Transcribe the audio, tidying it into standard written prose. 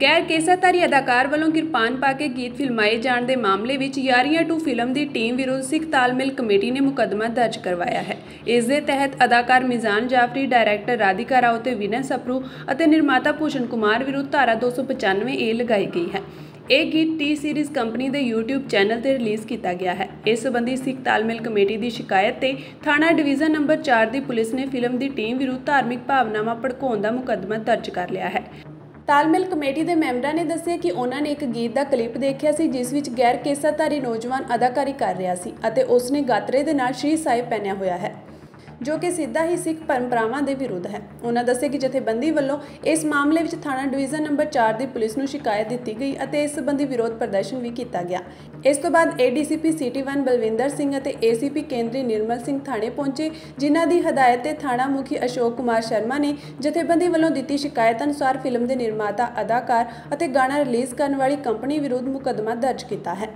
ਗੈਰ ਕੇਸਾਧਾਰੀ ਅਦਾਕਾਰ ਵੱਲੋਂ ਕਿਰਪਾਨ ਪਾ ਕੇ ਗੀਤ ਫਿਲਮਾਏ ਜਾਣ ਦੇ ਮਾਮਲੇ ਵਿੱਚ ਯਾਰੀਆਂ 2 ਫਿਲਮ ਦੀ ਟੀਮ ਵਿਰੁੱਧ ਸਿੱਖ ਤਾਲਮੇਲ ਕਮੇਟੀ ਨੇ ਮੁਕੱਦਮਾ ਦਰਜ ਕਰਵਾਇਆ ਹੈ। ਇਸ ਦੇ ਤਹਿਤ ਅਦਾਕਾਰ ਮਿਜ਼ਾਨ ਜਾਫਰੀ, ਡਾਇਰੈਕਟਰ ਰਾਧਿਕਾ ਰਾਓ ਤੇ ਵਿਨੈ ਸਪਰੂ ਅਤੇ ਨਿਰਮਾਤਾ ਭੂਸ਼ਣ ਕੁਮਾਰ ਵਿਰੁੱਧ ਧਾਰਾ 295A ਲਗਾਈ ਗਈ ਹੈ। ਇਹ ਗੀਤ ਟੀ ਸੀਰੀਜ਼ ਕੰਪਨੀ ਦੇ YouTube ਚੈਨਲ ਤੇ ਰਿਲੀਜ਼ ਕੀਤਾ ਗਿਆ ਹੈ। ਇਸ ਸੰਬੰਧੀ ਸਿੱਖ ਤਾਲਮੇਲ ਕਮੇਟੀ ਦੀ ਸ਼ਿਕਾਇਤ ਤੇ ਥਾਣਾ ਡਿਵੀਜ਼ਨ ਨੰਬਰ 4 ਦੀ ਪੁਲਿਸ ਨੇ ਫਿਲਮ ਦੀ ਟੀਮ ਵਿਰੁੱਧ ਧਾਰਮਿਕ ਭਾਵਨਾਵਾਂ ਭੜਕਾਉਣ ਦਾ ਮੁਕੱਦਮਾ ਦਰਜ ਕਰ ਲਿਆ ਹੈ। ਤਾਲਮੇਲ ਕਮੇਟੀ ਦੇ ਮੈਂਬਰਾਂ ਨੇ ਦੱਸਿਆ ਕਿ ਉਹਨਾਂ ਨੇ ਇੱਕ ਗੀਤ ਦਾ ਕਲਿੱਪ ਦੇਖਿਆ ਸੀ ਜਿਸ ਵਿੱਚ ਗੈਰ ਕੇਸਾਧਾਰੀ ਨੌਜਵਾਨ ਅਦਾਕਾਰੀ ਕਰ ਰਿਹਾ ਸੀ ਅਤੇ ਉਸ ਨੇ ਗਾਤਰੇ ਦੇ ਨਾਲ ਸ਼੍ਰੀ ਸਾਹਿਬ ਪਹਿਨਿਆ ਹੋਇਆ ਹੈ, ਜੋ ਕਿ ਸਿੱਧਾ ਹੀ ਸਿੱਖ ਪਰੰਪਰਾਵਾਂ ਦੇ ਵਿਰੁੱਧ ਹੈ। ਉਹਨਾਂ ਦੱਸਿਆ ਕਿ ਜਥੇਬੰਦੀ ਵੱਲੋਂ ਇਸ ਮਾਮਲੇ ਵਿੱਚ ਥਾਣਾ ਡਿਵੀਜ਼ਨ ਨੰਬਰ 4 ਦੀ ਪੁਲਿਸ ਨੂੰ ਸ਼ਿਕਾਇਤ ਦਿੱਤੀ ਗਈ ਅਤੇ ਇਸ ਸੰਬੰਧੀ ਵਿਰੋਧ ਪ੍ਰਦਰਸ਼ਨ ਵੀ ਕੀਤਾ ਗਿਆ। ਇਸ ਤੋਂ ਬਾਅਦ ADCP ਸਿਟੀ 1 ਬਲਵਿੰਦਰ ਸਿੰਘ ਅਤੇ ACP ਕੇਂਦਰੀ ਨਿਰਮਲ ਸਿੰਘ ਥਾਣੇ ਪਹੁੰਚੇ, ਜਿਨ੍ਹਾਂ ਦੀ ਹਦਾਇਤ ਤੇ ਥਾਣਾ ਮੁਖੀ ਅਸ਼ੋਕ ਕੁਮਾਰ ਸ਼ਰਮਾ ਨੇ ਜਥੇਬੰਦੀ ਵੱਲੋਂ ਦਿੱਤੀ ਸ਼ਿਕਾਇਤ ਅਨੁਸਾਰ ਫਿਲਮ ਦੇ ਨਿਰਮਾਤਾ, ਅਦਾਕਾਰ ਅਤੇ ਗਾਣਾ ਰਿਲੀਜ਼ ਕਰਨ ਵਾਲੀ ਕੰਪਨੀ ਵਿਰੁੱਧ ਮੁਕੱਦਮਾ ਦਰਜ ਕੀਤਾ ਹੈ।